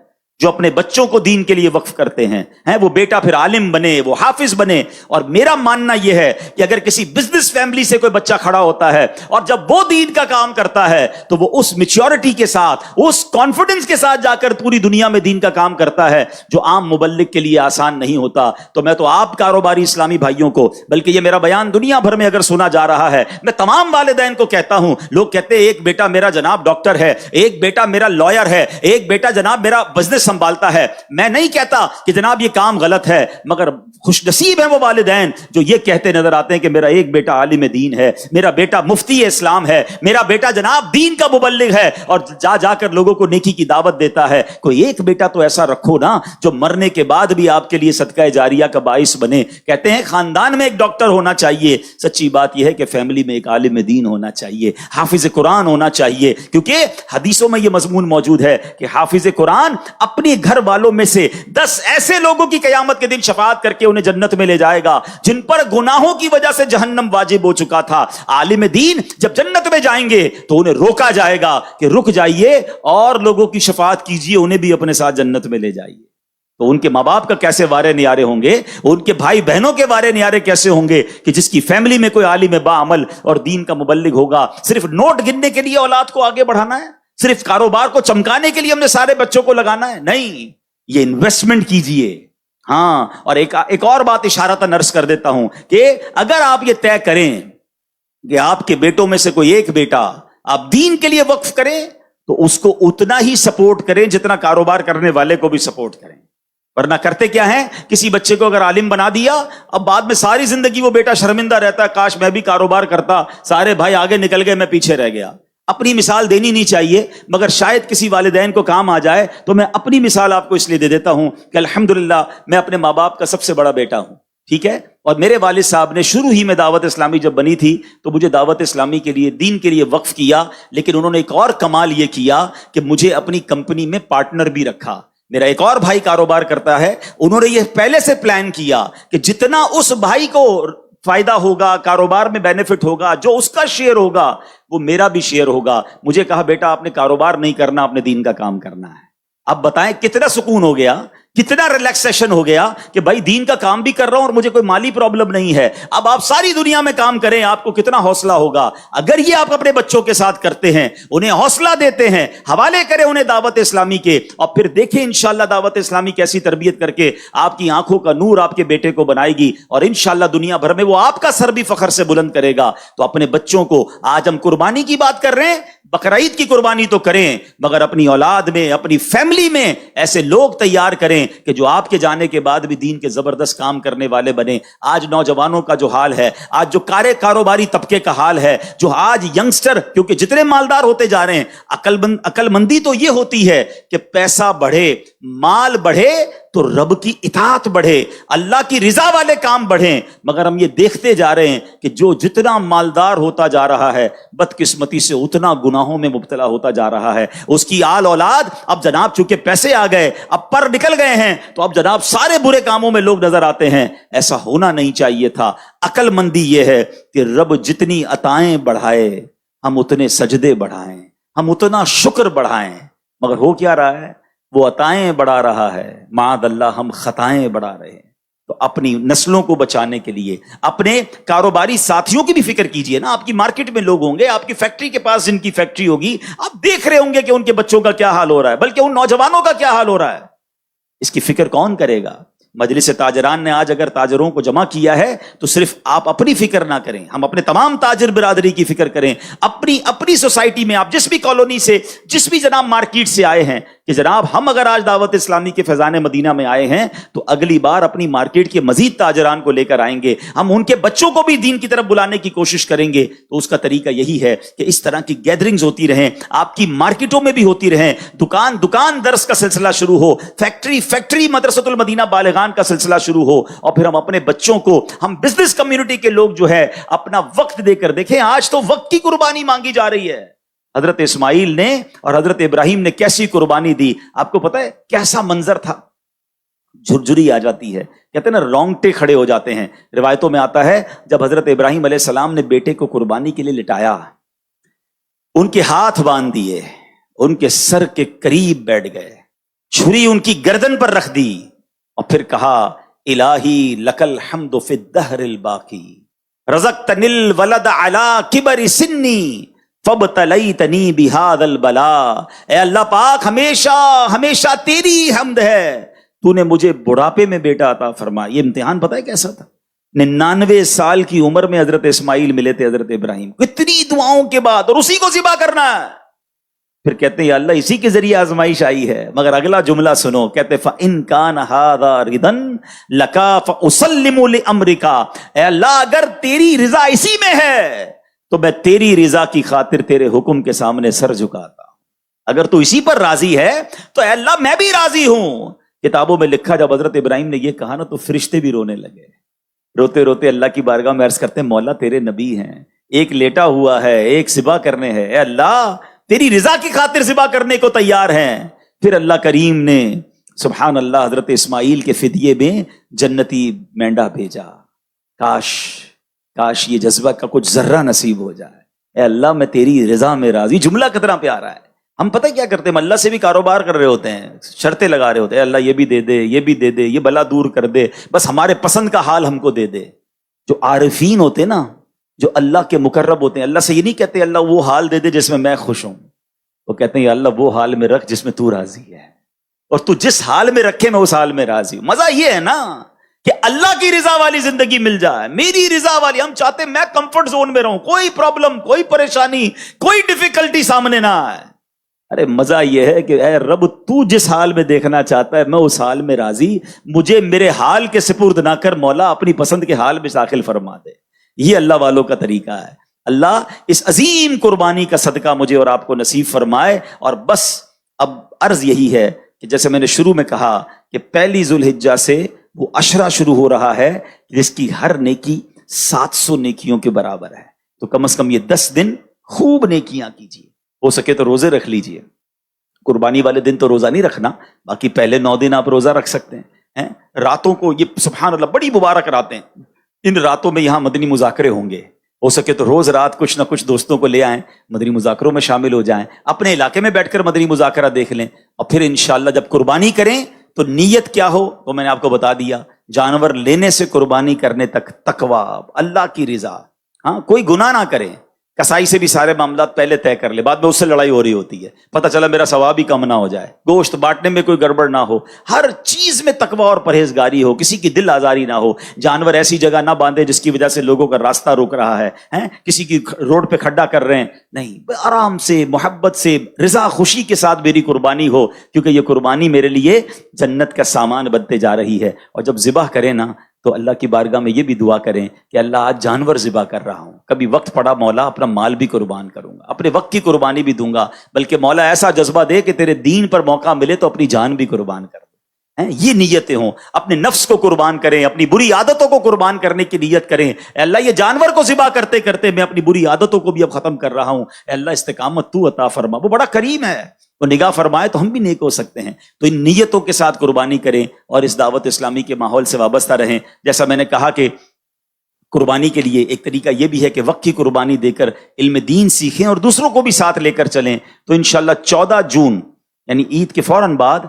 جو اپنے بچوں کو دین کے لیے وقف کرتے ہیں. وہ بیٹا پھر عالم بنے، وہ حافظ بنے. اور میرا ماننا یہ ہے کہ اگر کسی بزنس فیملی سے کوئی بچہ کھڑا ہوتا ہے اور جب وہ دین کا کام کرتا ہے تو وہ اس میچورٹی کے ساتھ، اس کانفیڈنس کے ساتھ جا کر پوری دنیا میں دین کا کام کرتا ہے جو عام مبلغ کے لیے آسان نہیں ہوتا. تو میں تو آپ کاروباری اسلامی بھائیوں کو، بلکہ یہ میرا بیان دنیا بھر میں اگر سنا جا رہا ہے، میں تمام والدین کو کہتا ہوں. لوگ کہتے ہیں ایک بیٹا میرا جناب ڈاکٹر ہے، ایک بیٹا میرا لائر ہے، ایک بیٹا جناب میرا بزنس سنبھالتا ہے. میں نہیں کہتا کہ جناب یہ کام غلط ہے، مگر خوش نصیب ہیں وہ والدین جو یہ کہتے نظر آتے ہیں کہ میرا ایک بیٹا عالم دین ہے، میرا بیٹا مفتی اسلام ہے، میرا بیٹا جناب دین کا مبلغ ہے اور جا کر لوگوں کو نیکی کی دعوت دیتا ہے. کوئی ایک بیٹا تو ایسا رکھو نا جو مرنے کے بعد بھی آپ کے لیے صدقہ جاریہ کا باعث بنے. کہتے ہیں خاندان میں ایک ڈاکٹر ہونا چاہیے، سچی بات یہ ہے کہ فیملی میں ایک عالم دین ہونا چاہیے، حافظ قرآن ہونا چاہیے. کیونکہ حدیثوں میں یہ مضمون موجود ہے کہ حافظ قرآن اپنے گھر والوں میں سے 10 ایسے لوگوں کی قیامت کے دن شفاعت کر کے انہیں جنت میں لے جائے گا جن پر گناہوں کی وجہ سے جہنم واجب ہو چکا تھا. عالم دین جب جنت میں جائیں گے تو انہیں روکا جائے گا کہ رک جائیے اور لوگوں کی شفاعت کیجیے، انہیں بھی اپنے ساتھ جنت میں لے جائیے. تو ان کے ماں باپ کا کیسے وارے نیارے ہوں گے، ان کے بھائی بہنوں کے وارے نیارے کیسے ہوں گے کہ جس کی فیملی میں کوئی عالم باعمل اور دین کا مبلغ ہوگا. صرف نوٹ گننے کے لیے اولاد کو آگے بڑھانا ہے، صرف کاروبار کو چمکانے کے لیے ہم نے سارے بچوں کو لگانا ہے؟ نہیں، یہ انویسٹمنٹ کیجئے. ہاں اور ایک اور بات اشارتاً عرض کر دیتا ہوں کہ اگر آپ یہ طے کریں کہ آپ کے بیٹوں میں سے کوئی ایک بیٹا آپ دین کے لیے وقف کریں تو اس کو اتنا ہی سپورٹ کریں جتنا کاروبار کرنے والے کو بھی سپورٹ کریں. ورنہ کرتے کیا ہیں, کسی بچے کو اگر عالم بنا دیا, اب بعد میں ساری زندگی وہ بیٹا شرمندہ رہتا ہے, کاش میں بھی کاروبار کرتا, سارے بھائی آگے نکل گئے, میں پیچھے رہ گیا. اپنی مثال دینی نہیں چاہیے, مگر شاید کسی والدین کو کام آ جائے تو میں اپنی مثال آپ کو اس لیے دے دیتا ہوں کہ الحمدللہ میں اپنے ماں باپ کا سب سے بڑا بیٹا ہوں, ٹھیک ہے. اور میرے والد صاحب نے شروع ہی میں دعوت اسلامی جب بنی تھی تو مجھے دعوت اسلامی کے لیے, دین کے لیے وقف کیا, لیکن انہوں نے ایک اور کمال یہ کیا کہ مجھے اپنی کمپنی میں پارٹنر بھی رکھا. میرا ایک اور بھائی کاروبار کرتا ہے, انہوں نے یہ پہلے سے پلان کیا کہ جتنا اس بھائی کو فائدہ ہوگا, کاروبار میں بینیفٹ ہوگا, جو اس کا شیئر ہوگا وہ میرا بھی شیئر ہوگا. مجھے کہا بیٹا آپ نے کاروبار نہیں کرنا, آپ نے دین کا کام کرنا ہے. اب بتائیں کتنا سکون ہو گیا, کتنا ریلیکسیشن ہو گیا کہ بھائی دین کا کام بھی کر رہا ہوں اور مجھے کوئی مالی پرابلم نہیں ہے. اب آپ ساری دنیا میں کام کریں, آپ کو کتنا حوصلہ ہوگا. اگر یہ آپ اپنے بچوں کے ساتھ کرتے ہیں, انہیں حوصلہ دیتے ہیں, حوالے کریں انہیں دعوت اسلامی کے, اور پھر دیکھیں انشاءاللہ دعوت اسلامی کیسی تربیت کر کے آپ کی آنکھوں کا نور آپ کے بیٹے کو بنائے گی, اور انشاءاللہ دنیا بھر میں وہ آپ کا سر بھی فخر سے بلند کرے گا. تو اپنے بچوں کو, آج ہم قربانی کی بات کر رہے ہیں, بقرعید کی قربانی تو کریں, مگر اپنی اولاد میں, اپنی فیملی میں ایسے لوگ تیار کریں کہ جو آپ کے جانے کے بعد بھی دین کے زبردست کام کرنے والے بنے. آج نوجوانوں کا جو حال ہے, آج جو کاروباری طبقے کا حال ہے, جو آج ینگسٹر, کیونکہ جتنے مالدار ہوتے جا رہے ہیں, عقل مندی تو یہ ہوتی ہے کہ پیسہ بڑھے, مال بڑھے تو رب کی اطاعت بڑھے, اللہ کی رضا والے کام بڑھیں. مگر ہم یہ دیکھتے جا رہے ہیں کہ جو جتنا مالدار ہوتا جا رہا ہے, بدقسمتی سے اتنا گناہوں میں مبتلا ہوتا جا رہا ہے. اس کی آل اولاد اب جناب چونکہ پیسے آ گئے, اب پر نکل گئے ہیں, تو اب جناب سارے برے کاموں میں لوگ نظر آتے ہیں. ایسا ہونا نہیں چاہیے تھا. عقل مندی یہ ہے کہ رب جتنی عطائیں بڑھائے ہم اتنے سجدے بڑھائیں, ہم اتنا شکر بڑھائیں. مگر ہو کیا رہا ہے, وہ عطائیں بڑھا رہا ہے, معاذ اللہ ہم خطائیں بڑھا رہے ہیں. تو اپنی نسلوں کو بچانے کے لیے اپنے کاروباری ساتھیوں کی بھی فکر کیجئے نا. آپ کی مارکیٹ میں لوگ ہوں گے, آپ کی فیکٹری کے پاس جن کی فیکٹری ہوگی, آپ دیکھ رہے ہوں گے کہ ان کے بچوں کا کیا حال ہو رہا ہے, بلکہ ان نوجوانوں کا کیا حال ہو رہا ہے. اس کی فکر کون کرے گا؟ مجلس تاجران نے آج اگر تاجروں کو جمع کیا ہے تو صرف آپ اپنی فکر نہ کریں, ہم اپنے تمام تاجر برادری کی فکر کریں. اپنی سوسائٹی میں آپ جس بھی کالونی سے, جس بھی جناب مارکیٹ سے آئے ہیں, کہ جناب ہم اگر آج دعوت اسلامی کے فیضان مدینہ میں آئے ہیں تو اگلی بار اپنی مارکیٹ کے مزید تاجران کو لے کر آئیں گے, ہم ان کے بچوں کو بھی دین کی طرف بلانے کی کوشش کریں گے. تو اس کا طریقہ یہی ہے کہ اس طرح کی گیدرنگز ہوتی رہیں, آپ کی مارکیٹوں میں بھی ہوتی رہیں, دکان درس کا سلسلہ شروع ہو, فیکٹری مدرسۃ المدینہ بالغان کا سلسلہ شروع ہو, اور پھر ہم اپنے بچوں کو, ہم بزنس کمیونٹی کے لوگ جو ہے اپنا وقت دے کر دیکھیں. آج تو وقت کی قربانی مانگی جا رہی ہے. حضرت اسماعیل نے اور حضرت ابراہیم نے کیسی قربانی دی, آپ کو پتا ہے کیسا منظر تھا. جھرجھری آ جاتی ہے, کہتے ہیں نا رونگٹے کھڑے ہو جاتے ہیں. روایتوں میں آتا ہے جب حضرت ابراہیم علیہ السلام نے بیٹے کو قربانی کے لیے لٹایا, ان کے ہاتھ باندھ دیے, ان کے سر کے قریب بیٹھ گئے, چھری ان کی گردن پر رکھ دی, اور پھر کہا الہی لک الحمد فی الدہر الباقی رزقتنی الولد علی کبر سنی فابتلیتنی بہذا البلاء. اے اللہ پاک ہمیشہ تیری حمد ہے, تو نے مجھے بڑھاپے میں بیٹا عطا فرمایا. یہ امتحان پتہ ہے کیسا تھا, 99 سال کی عمر میں حضرت اسماعیل ملے تھے حضرت ابراہیم, کتنی دعاؤں کے بعد, اور اسی کو ذبح کرنا ہے. پھر کہتے ہیں یا اللہ اسی کے ذریعے آزمائش آئی ہے. مگر اگلا جملہ سنو, کہتے فَإِن كَانَ هَذَا رِضًا لَكَ فَأُسَلِّمُ لِأَمْرِكَ. اے اللہ اگر تیری رضا اسی میں ہے تو میں تیری رضا کی خاطر تیرے حکم کے سامنے سر جھکاتا ہوں. اگر تو اسی پر راضی ہے تو اے اللہ میں بھی راضی ہوں. کتابوں میں لکھا جب حضرت ابراہیم نے یہ کہا نا تو فرشتے بھی رونے لگے. روتے روتے اللہ کی بارگاہ میں عرض کرتے ہیں مولا تیرے نبی ہیں, ایک لیٹا ہوا ہے, ایک ذبح کرنے ہے, اے اللہ تیری رضا کی خاطر ذبح کرنے کو تیار ہیں. پھر اللہ کریم نے سبحان اللہ حضرت اسماعیل کے فدیے میں جنتی مینڈا بھیجا. کاش یہ جذبہ کا کچھ ذرہ نصیب ہو جائے. اے اللہ میں تیری رضا میں راضی. جملہ کتنا پیارا ہے. ہم پتہ کیا کرتے ہیں, اللہ سے بھی کاروبار کر رہے ہوتے ہیں, شرطیں لگا رہے ہوتے ہیں, اللہ یہ بھی دے دے, یہ بھی دے دے, یہ بلا دور کر دے, بس ہمارے پسند کا حال ہم کو دے دے. جو عارفین ہوتے نا, جو اللہ کے مقرب ہوتے ہیں, اللہ سے یہ نہیں کہتے اللہ وہ حال دے دے جس میں خوش ہوں. وہ کہتے ہیں یا اللہ وہ حال میں رکھ جس میں تو راضی ہے, اور تو جس حال میں رکھے میں اس حال میں راضی ہوں. مزہ یہ ہے نا کہ اللہ کی رضا والی زندگی مل جائے, میری رضا والی. ہم چاہتے ہیں میں کمفرٹ زون میں رہوں, کوئی پرابلم, کوئی پریشانی, کوئی ڈیفیکلٹی سامنے نہ آئے. ارے مزہ یہ ہے کہ اے رب تو جس حال میں دیکھنا چاہتا ہے میں اس حال میں راضی, مجھے میرے حال کے سپرد نہ کر مولا, اپنی پسند کے حال میں داخل فرما دے. یہ اللہ والوں کا طریقہ ہے. اللہ اس عظیم قربانی کا صدقہ مجھے اور آپ کو نصیب فرمائے. اور بس اب عرض یہی ہے کہ جیسے میں نے شروع میں کہا کہ پہلی ذوالحجہ سے وہ عشرہ شروع ہو رہا ہے جس کی ہر نیکی 700 نیکیوں کے برابر ہے. تو کم از کم یہ 10 دن خوب نیکیاں کیجیے, ہو سکے تو روزے رکھ لیجیے. قربانی والے دن تو روزہ نہیں رکھنا, باقی پہلے 9 دن آپ روزہ رکھ سکتے ہیں. راتوں کو یہ سبحان اللہ بڑی مبارک راتیں, ان راتوں میں یہاں مدنی مذاکرے ہوں گے. ہو سکے تو روز رات کچھ نہ کچھ دوستوں کو لے آئیں, مدنی مذاکروں میں شامل ہو جائیں, اپنے علاقے میں بیٹھ کر مدنی مذاکرہ دیکھ لیں. اور پھر انشاءاللہ جب قربانی کریں تو نیت کیا ہو تو میں نے آپ کو بتا دیا. جانور لینے سے قربانی کرنے تک تقویٰ, اللہ کی رضا, ہاں کوئی گناہ نہ کریں. کسائی سے بھی سارے معاملات پہلے طے کر لے, بعد میں اس سے لڑائی ہو رہی ہوتی ہے, پتہ چلا میرا ثواب ہی کم نہ ہو جائے. گوشت بانٹنے میں کوئی گڑبڑ نہ ہو, ہر چیز میں تقویٰ اور پرہیزگاری ہو, کسی کی دل آزاری نہ ہو. جانور ایسی جگہ نہ باندھے جس کی وجہ سے لوگوں کا راستہ روک رہا ہے, کسی کی روڈ پہ کھڈا کر رہے ہیں, نہیں, آرام سے محبت سے رضا خوشی کے ساتھ میری قربانی ہو, کیونکہ یہ قربانی میرے لیے جنت کا سامان بنتے جا رہی ہے. اور جب ذبح کریں نا تو اللہ کی بارگاہ میں یہ بھی دعا کریں کہ اللہ آج جانور ذبح کر رہا ہوں, کبھی وقت پڑا مولا اپنا مال بھی قربان کروں گا, اپنے وقت کی قربانی بھی دوں گا, بلکہ مولا ایسا جذبہ دے کہ تیرے دین پر موقع ملے تو اپنی جان بھی قربان کر دے. یہ نیتیں ہوں. اپنے نفس کو قربان کریں, اپنی بری عادتوں کو قربان کرنے کی نیت کریں. اے اللہ یہ جانور کو ذبح کرتے کرتے میں اپنی بری عادتوں کو بھی اب ختم کر رہا ہوں, اے اللہ استقامت تو عطا فرما. وہ بڑا کریم ہے, وہ نگاہ فرمائے تو ہم بھی نیک ہو سکتے ہیں. تو ان نیتوں کے ساتھ قربانی کریں اور اس دعوت اسلامی کے ماحول سے وابستہ رہیں. جیسا میں نے کہا کہ قربانی کے لیے ایک طریقہ یہ بھی ہے کہ وقت کی قربانی دے کر علم دین سیکھیں اور دوسروں کو بھی ساتھ لے کر چلیں. تو انشاءاللہ 14 جون یعنی عید کے فوراً بعد,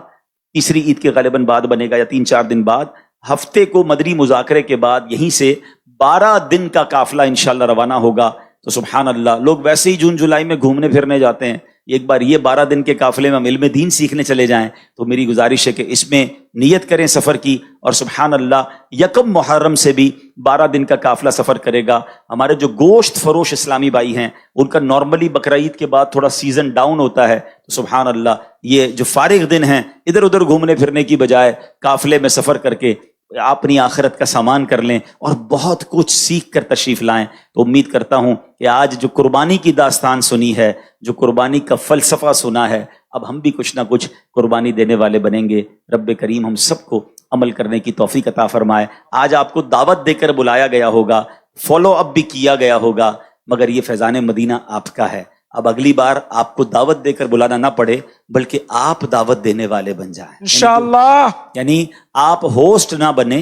تیسری عید کے غالباً بعد بنے گا یا 3-4 دن بعد, ہفتے کو مدنی مذاکرے کے بعد یہیں سے 12 دن کا قافلہ انشاءاللہ روانہ ہوگا. تو سبحان اللہ, لوگ ویسے ہی جون جولائی میں گھومنے پھرنے جاتے ہیں, ایک بار یہ 12 دن کے قافلے میں ہم علم دین سیکھنے چلے جائیں. تو میری گزارش ہے کہ اس میں نیت کریں سفر کی, اور سبحان اللہ 1 محرم سے بھی 12 دن کا قافلہ سفر کرے گا. ہمارے جو گوشت فروش اسلامی بھائی ہیں ان کا نارملی بقرعید کے بعد تھوڑا سیزن ڈاؤن ہوتا ہے. تو سبحان اللہ یہ جو فارغ دن ہیں ادھر ادھر گھومنے پھرنے کی بجائے قافلے میں سفر کر کے اپنی آخرت کا سامان کر لیں اور بہت کچھ سیکھ کر تشریف لائیں. تو امید کرتا ہوں کہ آج جو قربانی کی داستان سنی ہے, جو قربانی کا فلسفہ سنا ہے, اب ہم بھی کچھ نہ کچھ قربانی دینے والے بنیں گے. رب کریم ہم سب کو عمل کرنے کی توفیق عطا فرمائے. آج آپ کو دعوت دے کر بلایا گیا ہوگا, فالو اپ بھی کیا گیا ہوگا, مگر یہ فیضان مدینہ آپ کا ہے. اب اگلی بار آپ کو دعوت دے کر بلانا نہ پڑے بلکہ آپ دعوت دینے والے بن جائیں انشاءاللہ. یعنی آپ ہوسٹ نہ بنے,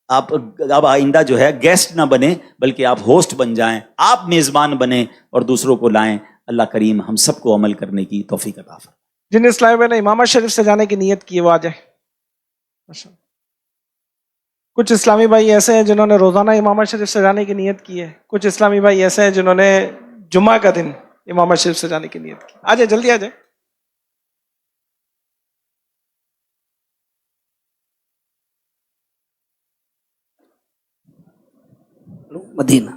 آپ اب آئندہ جو ہے گیسٹ نہ بنے بلکہ آپ ہوسٹ بن جائیں, آپ میزبان بنیں اور دوسروں کو لائیں. اللہ کریم ہم سب کو عمل کرنے کی توفیق عطا فرمائے. جن اسلامی بھائی نے امامہ شریف سے جانے کی نیت کی وہ آ جائے. کچھ اسلامی بھائی ایسے ہیں جنہوں نے روزانہ امامہ شریف سے جانے کی نیت کی ہے. کچھ اسلامی بھائی ایسے ہیں جنہوں نے جمعہ کا دن امامہ شریف سے جانے کی نیت کی. آ جائے, جلدی آ جائے. مدینہ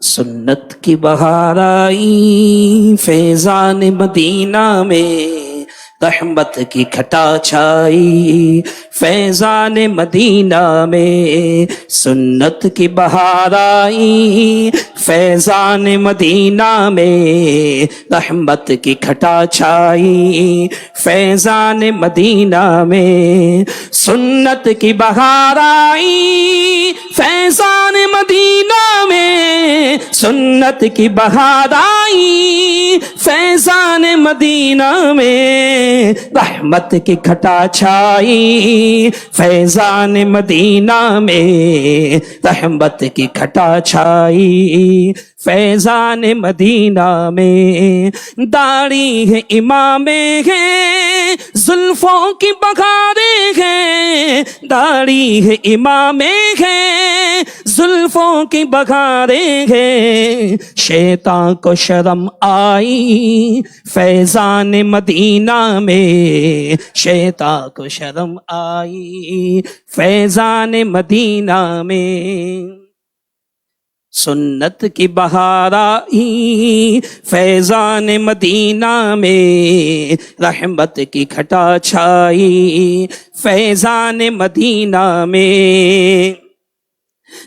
سنت کی بہار آئی فیضان مدینہ میں, رحمت کی کھٹا چھائی فیضان مدینہ میں, سنت کی بہار آئی فیضان مدینہ میں, رحمت کی کھٹا چھائی فیضان مدینہ میں, سنت کی بہار آئی فیضان مدینہ میں, سنت کی بہار آئی فیضان مدینہ میں, رحمت کی کھٹا چھائی فیضان مدینہ میں, رحمت کی کھٹا چھائی فیضان مدینہ میں. داڑھی ہے امام ہے زلفوں کی بخاریں ہیں, داڑھی ہے امام ہے زلفوں کی بہاریں ہیں شیطان کو شرم آئی فیضان مدینہ میں شیطان کو شرم آئی فیضان مدینہ میں سنت کی بہار آئی فیضان مدینہ میں رحمت کی گھٹا چھائی فیضان مدینہ میں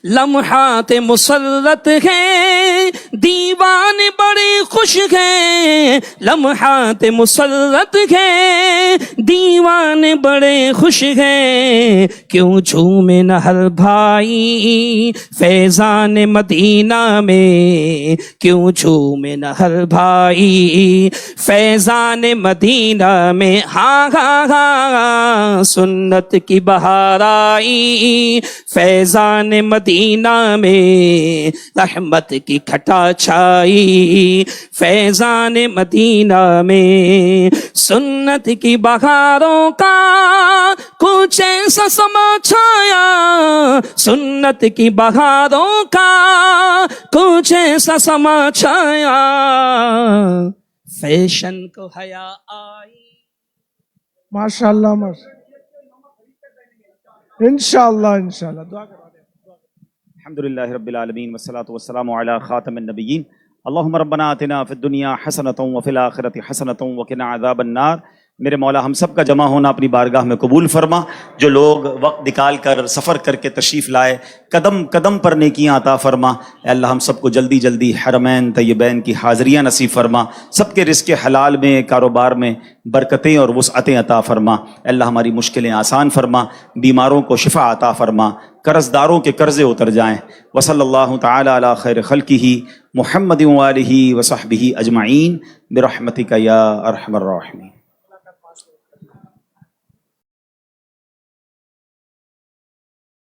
لمحات مسرت ہیں دیوان بڑے خوش ہیں لمحات مسرت ہیں دیوان بڑے خوش ہیں کیوں جھومے نہ ہر بھائی فیضان مدینہ میں کیوں جھومے نہ ہر بھائی فیضان مدینہ میں ہاں ہاں ہاں سنت کی بہار آئی فیضان مدینہ میں رحمت کی گھٹا چھائی فیضان مدینہ میں سنت کی بہاروں کا کچھ ایسا سما چھایا سنت کی بہاروں کا کچھ ایسا سما چھایا فیشن کو حیا آئی ماشاءاللہ انشاءاللہ دعا کرو الحمدللہ رب العالمین والصلاة والسلام علی خاتم النبیین اللہم ربنا آتنا فی الدنیا حسنۃ وفی الآخرۃ حسنۃ وقنا عذاب النار۔ میرے مولا ہم سب کا جمع ہونا اپنی بارگاہ میں قبول فرما، جو لوگ وقت نکال کر سفر کر کے تشریف لائے قدم قدم پر نیکیاں عطا فرما۔ اے اللہ ہم سب کو جلدی جلدی حرمین طیبین کی حاضریاں نصیب فرما، سب کے رزق حلال میں کاروبار میں برکتیں اور وسعتیں عطا فرما۔ اے اللہ ہماری مشکلیں آسان فرما، بیماروں کو شفا عطا فرما، قرض داروں کے قرضے اتر جائیں۔ وصلی اللہ تعالی علی خیر خلقہ محمد وآلہ وصحبہ اجمعین برحمتک یا ارحم الراحمین۔